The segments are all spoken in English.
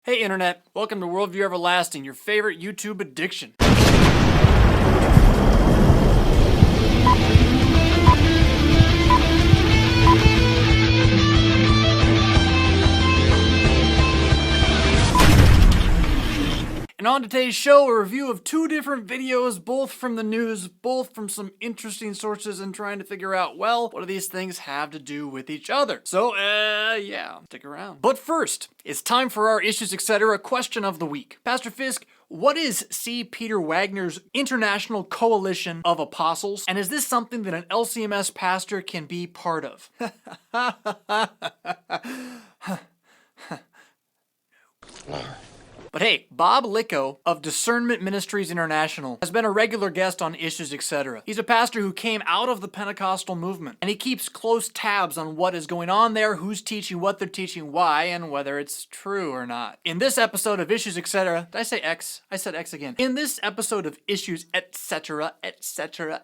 Hey Internet, welcome to Worldview Everlasting, your favorite YouTube addiction. And on today's show, a review of two different videos, both from the news, both from some interesting sources, and trying to figure out, well, what do these things have to do with each other? So, yeah, stick around. But first, it's time for our Issues Etc. question of the week. Pastor Fisk, what is C. Peter Wagner's International Coalition of Apostles? And is this something that an LCMS pastor can be part of? But hey, Bob Licko of Discernment Ministries International has been a regular guest on Issues Etc. He's a pastor who came out of the Pentecostal movement, and he keeps close tabs on what is going on there, who's teaching what they're teaching, why, and whether it's true or not. In this episode of Issues Etc. Did I say X? I said X again. In this episode of Issues Etc., etc.,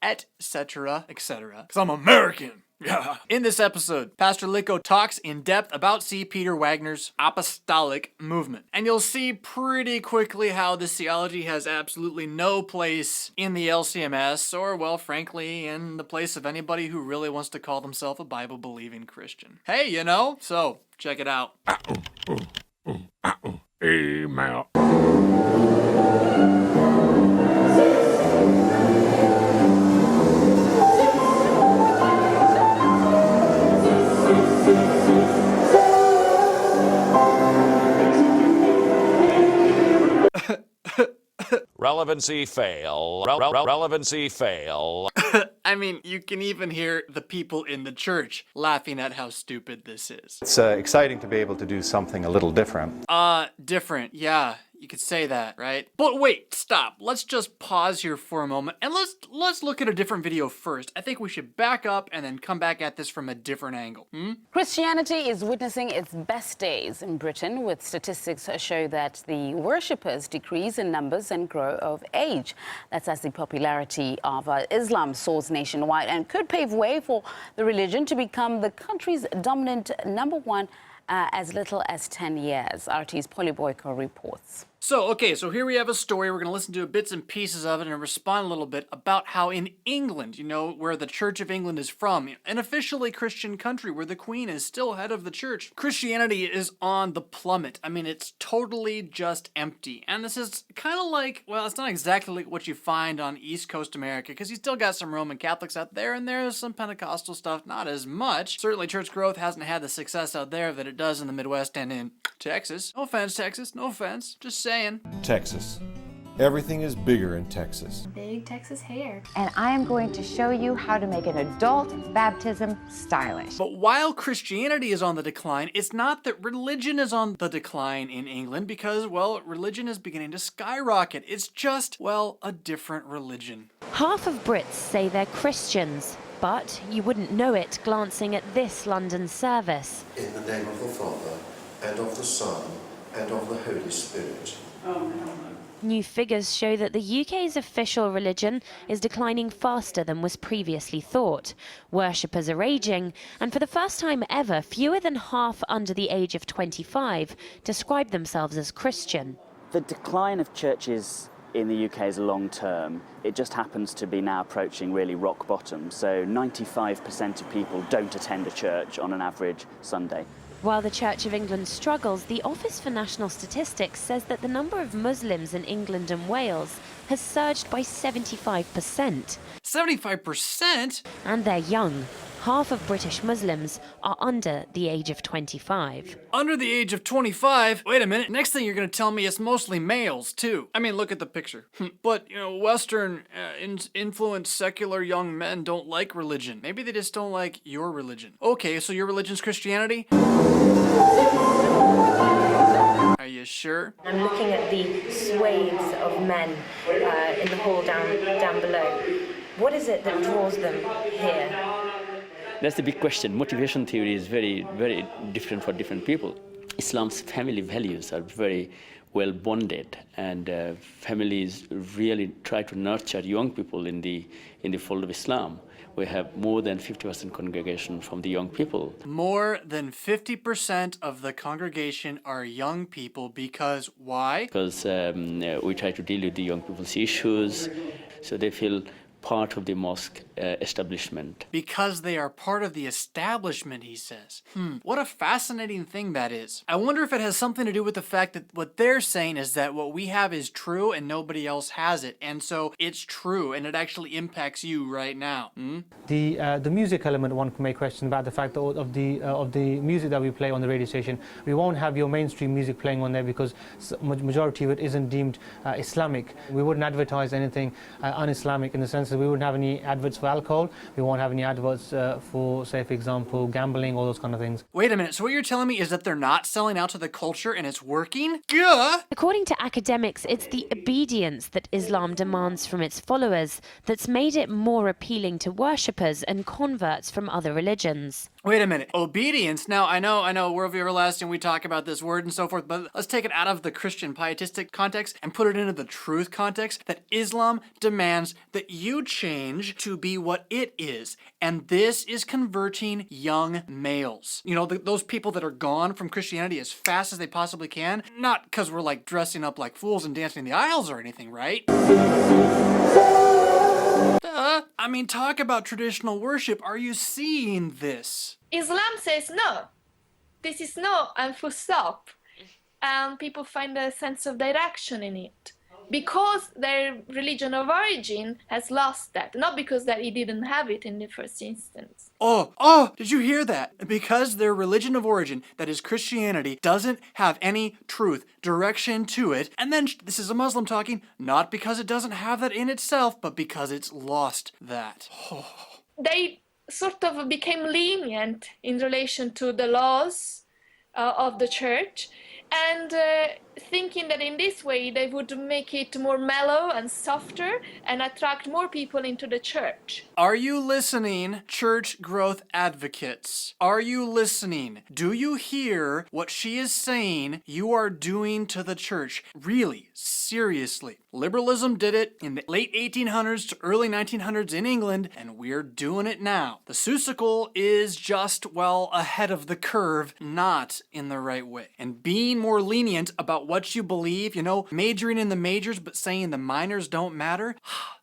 etc., because I'm American. Yeah. In this episode, Pastor Licko talks in depth about C. Peter Wagner's Apostolic movement. And you'll see pretty quickly how this theology has absolutely no place in the LCMS, or, well, frankly, in the place of anybody who really wants to call themselves a Bible-believing Christian. Hey, you know? So, check it out. Email. Relevancy fail. Relevancy fail. I mean, you can even hear the people in the church laughing at how stupid this is. It's exciting to be able to do something a little different. Different, yeah. You could say that, right? But wait, stop. Let's just pause here for a moment and let's look at a different video first. I think we should back up and then come back at this from a different angle. Christianity is witnessing its best days in Britain, with statistics show that the worshippers decrease in numbers and grow of age. That's as the popularity of Islam soars nationwide and could pave way for the religion to become the country's dominant number one as little as 10 years. RT's Polly Boyko reports. So here we have a story. We're going to listen to bits and pieces of it and respond a little bit about how in England, you know, where the Church of England is from, an officially Christian country where the Queen is still head of the church, Christianity is on the plummet. I mean, it's totally just empty. And this is kind of like, well, it's not exactly like what you find on East Coast America, because you still got some Roman Catholics out there, and there's some Pentecostal stuff, not as much. Certainly church growth hasn't had the success out there that it does in the Midwest and in Texas. No offense, Texas. No offense. Just saying. Texas. Everything is bigger in Texas. Big Texas hair. And I am going to show you how to make an adult baptism stylish. But while Christianity is on the decline, it's not that religion is on the decline in England, because, well, religion is beginning to skyrocket. It's just, well, a different religion. Half of Brits say they're Christians, but you wouldn't know it glancing at this London service. In the name of the Father, and of the Son, and of the Holy Spirit. New figures show that the UK's official religion is declining faster than was previously thought. Worshippers are aging, and for the first time ever, fewer than half under the age of 25 describe themselves as Christian. The decline of churches in the UK is long term. It just happens to be now approaching really rock bottom. So 95% of people don't attend a church on an average Sunday. While the Church of England struggles, the Office for National Statistics says that the number of Muslims in England and Wales has surged by 75%. 75%? And they're young. Half of British Muslims are under the age of 25. Under the age of 25? Wait a minute. Next thing you're going to tell me it's mostly males, too. I mean, look at the picture. But, you know, Western influenced secular young men don't like religion. Maybe they just don't like your religion. Okay, so your religion's Christianity? Are you sure? I'm looking at the swathes of men in the hall down below. What is it that draws them here? That's the big question. Motivation theory is very, very different for different people. Islam's family values are very well bonded, and families really try to nurture young people in the fold of Islam. we have more than 50% congregation from the young people. More than 50% of the congregation are young people because why? Because we try to deal with the young people's issues, so they feel part of the mosque establishment. Because they are part of the establishment, he says. What a fascinating thing that is. I wonder if it has something to do with the fact that what they're saying is that what we have is true and nobody else has it. And so it's true and it actually impacts you right now. The music element, one may question about the fact that of the music that we play on the radio station, we won't have your mainstream music playing on there because majority of it isn't deemed Islamic. We wouldn't advertise anything un-Islamic in the sense that we wouldn't have any adverts for alcohol, we won't have any adverts for, say, for example, gambling, all those kind of things. Wait a minute, so what you're telling me is that they're not selling out to the culture and it's working? Gah! According to academics, it's the obedience that Islam demands from its followers that's made it more appealing to worshippers and converts from other religions. Wait a minute. Obedience? Now, I know, Worldview Everlasting, we talk about this word and so forth, but let's take it out of the Christian pietistic context and put it into the truth context that Islam demands that you change to be what it is. And this is converting young males. You know, those people that are gone from Christianity as fast as they possibly can. Not because we're like dressing up like fools and dancing in the aisles or anything, right? I mean, talk about traditional worship. Are you seeing this? Islam says no. This is no and full stop. And people find a sense of direction in it. Because their religion of origin has lost that. Not because that it didn't have it in the first instance. Oh, did you hear that? Because their religion of origin, that is Christianity, doesn't have any truth, direction to it. And then, this is a Muslim talking, not because it doesn't have that in itself, but because it's lost that. They sort of became lenient in relation to the laws of the church. And thinking that in this way they would make it more mellow and softer and attract more people into the church. Are you listening, church growth advocates? Are you listening? Do you hear what she is saying you are doing to the church? Really, seriously. Liberalism did it in the late 1800s to early 1900s in England, and we're doing it now. The Seussical is just, well, ahead of the curve, not in the right way. And being more lenient about what you believe, you know, majoring in the majors but saying the minors don't matter,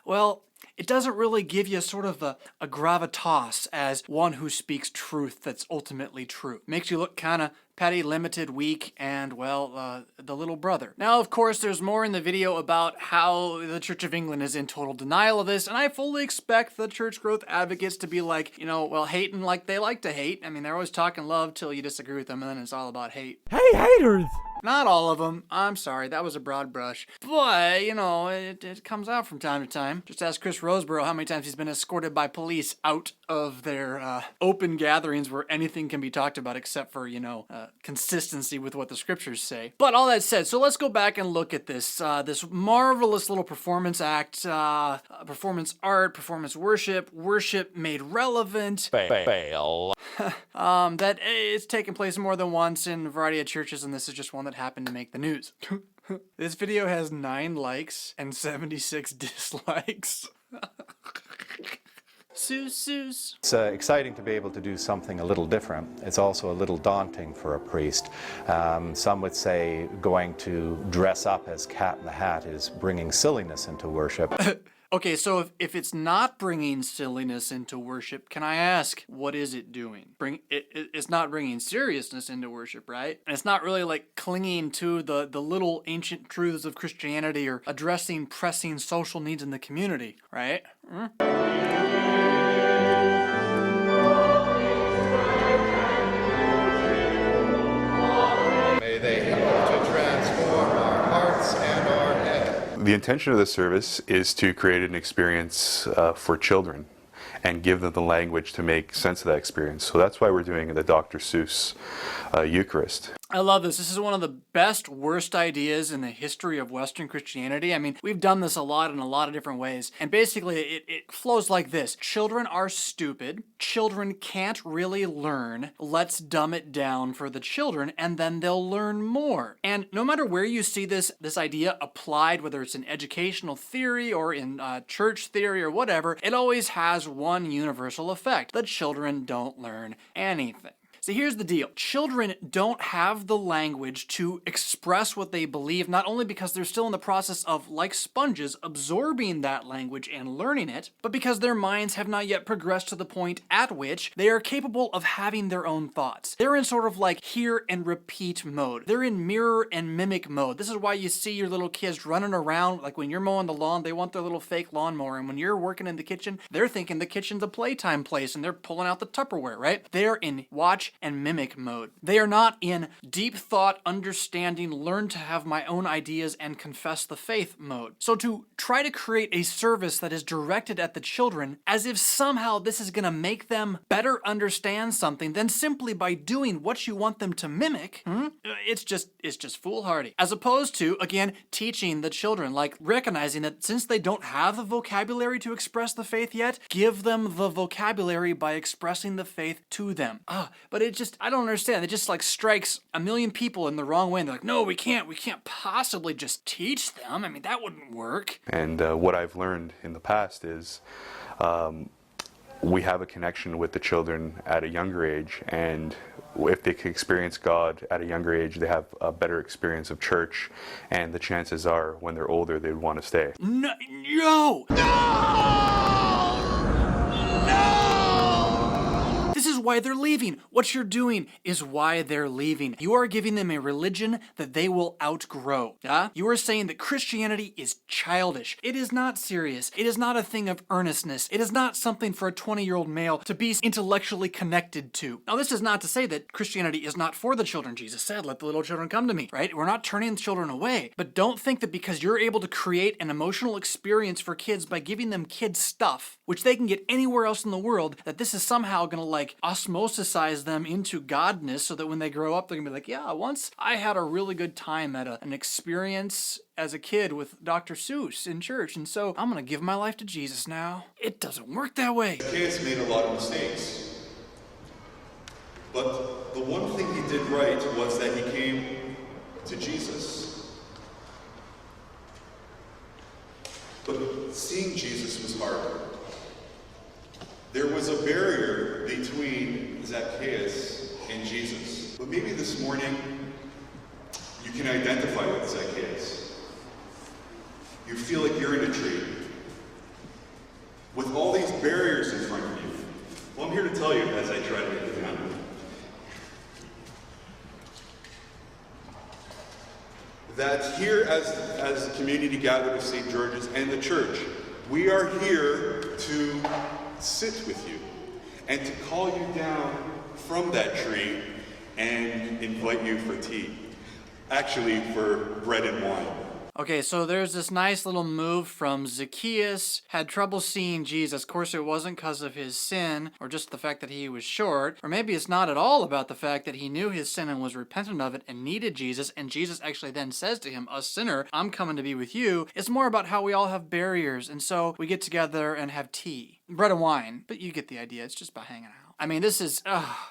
well, it doesn't really give you sort of a gravitas as one who speaks truth that's ultimately true. Makes you look kind of petty, limited, weak, and, well, the little brother. Now, of course, there's more in the video about how the Church of England is in total denial of this, and I fully expect the church growth advocates to be like, you know, well, hating like they like to hate. I mean, they're always talking love till you disagree with them, and then it's all about hate. Hey, haters! Not all of them. I'm sorry, that was a broad brush. But, you know, it comes out from time to time. Just ask Chris Roseborough how many times he's been escorted by police out of their open gatherings where anything can be talked about except for, you know, consistency with what the scriptures say. But all that said, so let's go back and look at this this marvelous little performance act, performance art, performance worship made relevant. Fail. That it's taken place more than once in a variety of churches, and this is just one that happened to make the news. This video has 9 likes and 76 dislikes. Seuss. It's exciting to be able to do something a little different. It's also a little daunting for a priest. Some would say going to dress up as Cat in the Hat is bringing silliness into worship. Okay, so if it's not bringing silliness into worship, can I ask, what is it doing? It's not bringing seriousness into worship, right? And it's not really like clinging to the little ancient truths of Christianity or addressing pressing social needs in the community, right? May they help to transform our hearts and our heads. The intention of the service is to create an experience for children and give them the language to make sense of that experience. So that's why we're doing the Dr. Seuss Eucharist. I love this. This is one of the best, worst ideas in the history of Western Christianity. I mean, we've done this a lot in a lot of different ways. And basically, it flows like this. Children are stupid. Children can't really learn. Let's dumb it down for the children, and then they'll learn more. And no matter where you see this idea applied, whether it's in educational theory or in church theory or whatever, it always has one universal effect. The children don't learn anything. See, here's the deal. Children don't have the language to express what they believe, not only because they're still in the process of, like sponges, absorbing that language and learning it, but because their minds have not yet progressed to the point at which they are capable of having their own thoughts. They're in sort of like hear and repeat mode. They're in mirror and mimic mode. This is why you see your little kids running around, like when you're mowing the lawn, they want their little fake lawnmower, and when you're working in the kitchen, they're thinking the kitchen's a playtime place, and they're pulling out the Tupperware, right? They're in watch and mimic mode. They are not in deep thought, understanding, learn to have my own ideas and confess the faith mode. So to try to create a service that is directed at the children as if somehow this is going to make them better understand something than simply by doing what you want them to mimic, it's just foolhardy. As opposed to, again, teaching the children, like recognizing that since they don't have the vocabulary to express the faith yet, give them the vocabulary by expressing the faith to them. But it just, I don't understand. It just like strikes a million people in the wrong way. And they're like, no, we can't possibly just teach them. I mean, that wouldn't work. And what I've learned in the past is we have a connection with the children at a younger age, and if they can experience God at a younger age, they have a better experience of church, and the chances are when they're older, they'd want to stay. No! This is why they're leaving. What you're doing is why they're leaving. You are giving them a religion that they will outgrow. You are saying that Christianity is childish. It is not serious. It is not a thing of earnestness. It is not something for a 20-year-old male to be intellectually connected to. Now, this is not to say that Christianity is not for the children. Jesus said, let the little children come to me, right? We're not turning the children away. But don't think that because you're able to create an emotional experience for kids by giving them kids stuff, which they can get anywhere else in the world, that this is somehow going to like osmosisize them into godness so that when they grow up, they're going to be like, yeah, once I had a really good time at an experience as a kid with Dr. Seuss in church, and so I'm going to give my life to Jesus now. It doesn't work that way. Zacchaeus made a lot of mistakes. But the one thing he did right was that he came to Jesus. But seeing Jesus was hard. There was a barrier between Zacchaeus and Jesus. But maybe this morning, you can identify with Zacchaeus. You feel like you're in a tree with all these barriers in front of you. Well, I'm here to tell you as I try to get it down. That here as a community gathered of St. George's and the church, we are here to sit with you and to call you down from that tree and invite you for tea. Actually, for bread and wine. Okay, so there's this nice little move from Zacchaeus, had trouble seeing Jesus. Of course, it wasn't because of his sin, or just the fact that he was short, or maybe it's not at all about the fact that he knew his sin and was repentant of it and needed Jesus, and Jesus actually then says to him, a sinner, I'm coming to be with you. It's more about how we all have barriers, and so we get together and have tea. Bread and wine, but you get the idea. It's just about hanging out. I mean, this is,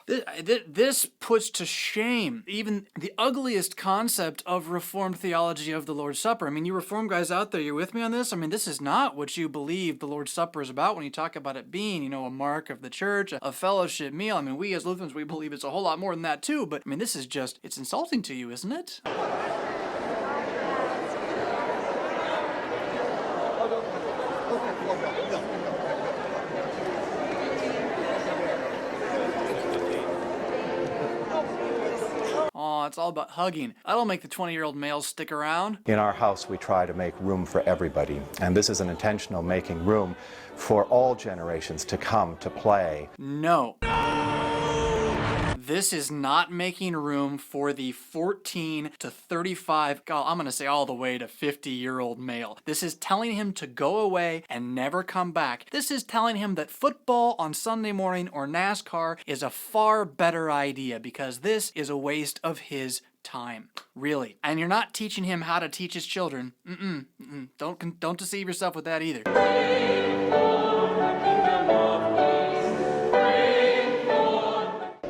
this puts to shame even the ugliest concept of Reformed theology of the Lord's Supper. I mean, you Reformed guys out there, you with me on this? I mean, this is not what you believe the Lord's Supper is about when you talk about it being, a mark of the church, a fellowship meal. I mean, we as Lutherans, we believe it's a whole lot more than that too, but I mean, this is just, it's insulting to you, isn't it? Oh, it's all about hugging. That'll make the 20-year-old males stick around. In our house, we try to make room for everybody, and this is an intentional making room for all generations to come to play. No. This is not making room for the 14 to 35, I'm going to say all the way to 50-year-old male. This is telling him to go away and never come back. This is telling him that football on Sunday morning or NASCAR is a far better idea because this is a waste of his time. Really. And you're not teaching him how to teach his children. Don't deceive yourself with that either.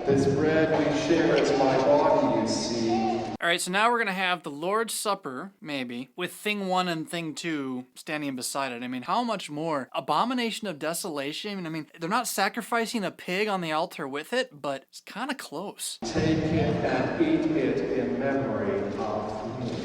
This bread we share is my body, you see. Alright, so now we're going to have the Lord's Supper, maybe, with thing 1 and thing 2 standing beside it. I mean, how much more? Abomination of desolation? I mean, they're not sacrificing a pig on the altar with it, but it's kind of close. Take it and eat it in memory of me.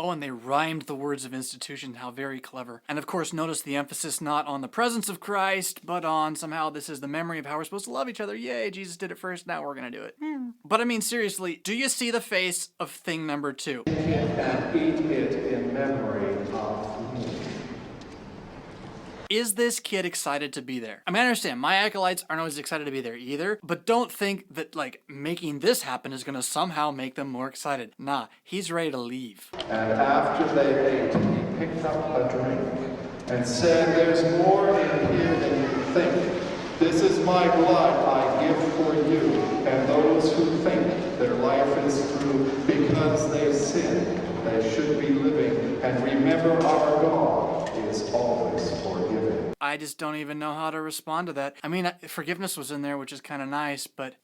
Oh, and they rhymed the words of institution. How very clever. And of course, notice the emphasis not on the presence of Christ, but on somehow this is the memory of how we're supposed to love each other. Yay, Jesus did it first, now we're going to do it. But I mean, seriously, do you see the face of thing number 2? Take it and eat it in memory of me. Is this kid excited to be there? I mean, I understand, my acolytes aren't always excited to be there either, but don't think that, like, making this happen is gonna somehow make them more excited. Nah, he's ready to leave. And after they ate, he picked up a drink and said, "There's more in here than you think. This is my blood I give for you, and those who think their life is through because they sinned, they should be living, and remember our God is always forgiving." I just don't even know how to respond to that. I mean, forgiveness was in there, which is kind of nice, but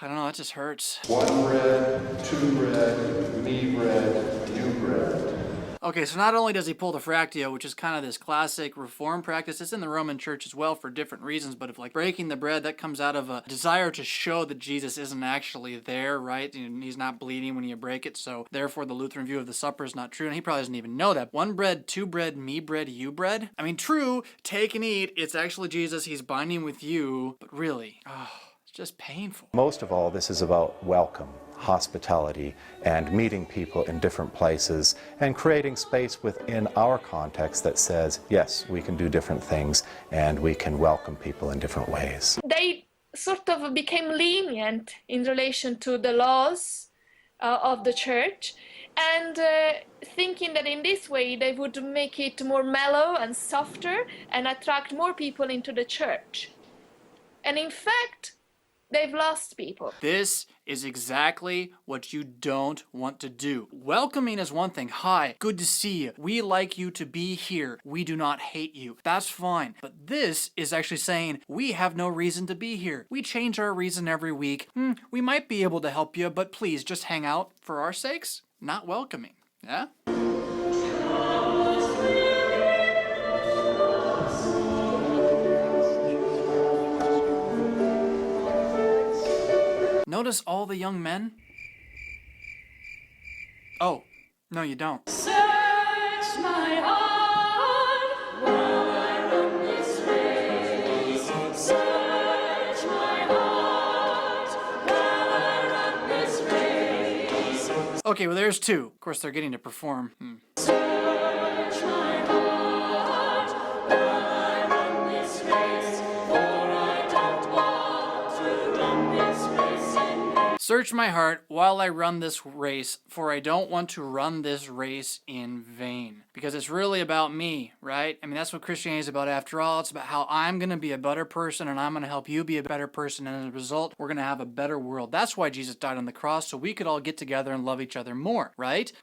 I don't know, that just hurts. One bread, two bread, me bread, you bread. Okay, so not only does he pull the fractio, which is kind of this classic reform practice, it's in the Roman church as well for different reasons, but if like breaking the bread, that comes out of a desire to show that Jesus isn't actually there, right? And he's not bleeding when you break it, so therefore the Lutheran view of the supper is not true, and he probably doesn't even know that. One bread, two bread, me bread, you bread? I mean, true, take and eat, it's actually Jesus, he's binding with you, but really, it's just painful. Most of all, this is about welcome, hospitality, and meeting people in different places and creating space within our context that says, yes, we can do different things and we can welcome people in different ways. They sort of became lenient in relation to the laws of the church, and thinking that in this way they would make it more mellow and softer and attract more people into the church. And in fact, they've lost people. This is exactly what you don't want to do. Welcoming is one thing. Hi, good to see you. We like you to be here. We do not hate you. That's fine. But this is actually saying we have no reason to be here. We change our reason every week. We might be able to help you, but please just hang out for our sakes. Not welcoming. Yeah? Notice all the young men? Oh, no you don't. Search my heart while I run this race. Search my heart while I run this race. Okay, well there's two. Of course they're getting to perform. Search my heart while I run this race, for I don't want to run this race in vain. Search my heart while I run this race, for I don't want to run this race in vain. Because it's really about me, right? I mean, that's what Christianity is about after all. It's about how I'm going to be a better person and I'm going to help you be a better person. And as a result, we're going to have a better world. That's why Jesus died on the cross, so we could all get together and love each other more, right?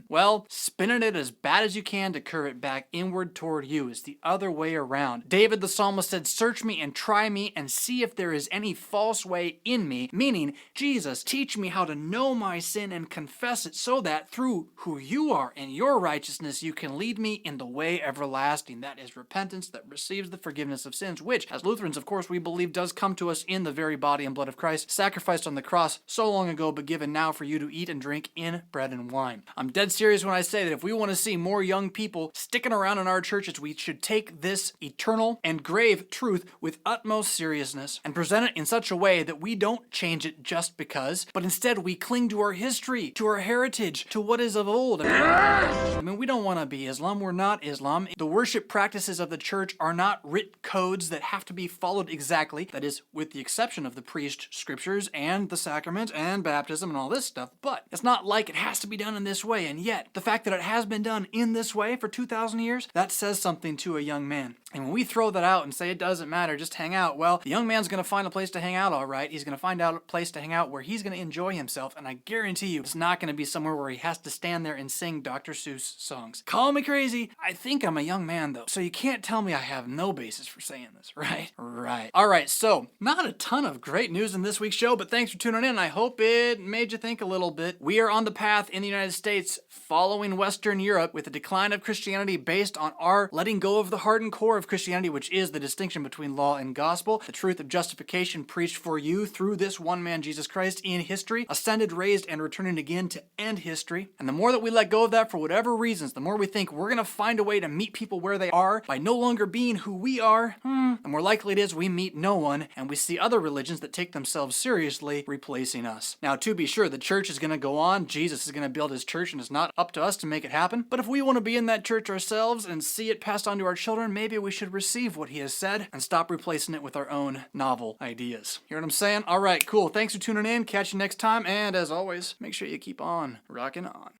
Well, spinning it as bad as you can to curve it back inward toward you is the other way around. David the psalmist said, "Search me and try me and see if there is any false way in me," meaning, Jesus, teach me how to know my sin and confess it so that through who you are and your righteousness, you can lead me in the way everlasting. That is repentance that receives the forgiveness of sins, which, as Lutherans, of course, we believe does come to us in the very body and blood of Christ, sacrificed on the cross so long ago, but given now for you to eat and drink in bread and wine. I'm dead serious when I say that if we want to see more young people sticking around in our churches, we should take this eternal and grave truth with utmost seriousness and present it in such a way that we don't change it just because does, but instead we cling to our history, to our heritage, to what is of old. I mean, we don't want to be Islam. We're not Islam. The worship practices of the church are not writ codes that have to be followed exactly. That is, with the exception of the priest scriptures and the sacrament and baptism and all this stuff. But it's not like it has to be done in this way. And yet, the fact that it has been done in this way for 2,000 years, that says something to a young man. And when we throw that out and say it doesn't matter, just hang out, well, the young man's going to find a place to hang out, all right. He's going to find out a place to hang out where he's going to enjoy himself. And I guarantee you, it's not going to be somewhere where he has to stand there and sing Dr. Seuss songs. Call me crazy. I think I'm a young man, though. So you can't tell me I have no basis for saying this, right? Right. All right, so not a ton of great news in this week's show, but thanks for tuning in. I hope it made you think a little bit. We are on the path in the United States following Western Europe with the decline of Christianity based on our letting go of the hardened core of Christianity, which is the distinction between law and gospel, the truth of justification preached for you through this one man, Jesus Christ, in history, ascended, raised, and returning again to end history. And the more that we let go of that for whatever reasons, the more we think we're going to find a way to meet people where they are by no longer being who we are, the more likely it is we meet no one, and we see other religions that take themselves seriously replacing us. Now, to be sure, the church is going to go on, Jesus is going to build his church, and it's not up to us to make it happen. But if we want to be in that church ourselves and see it passed on to our children, maybe we should receive what he has said and stop replacing it with our own novel ideas. Hear what I'm saying? All right, cool. Thanks for tuning in. Catch you next time. And as always, make sure you keep on rocking on.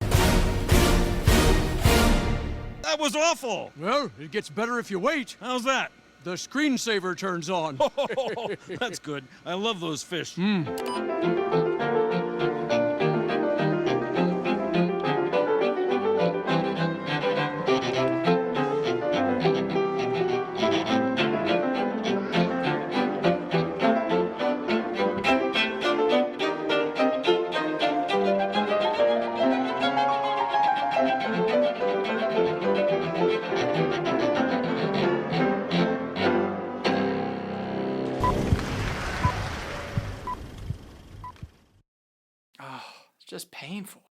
That was awful. Well, it gets better if you wait. How's that? The screensaver turns on. Oh, that's good. I love those fish. It's just painful.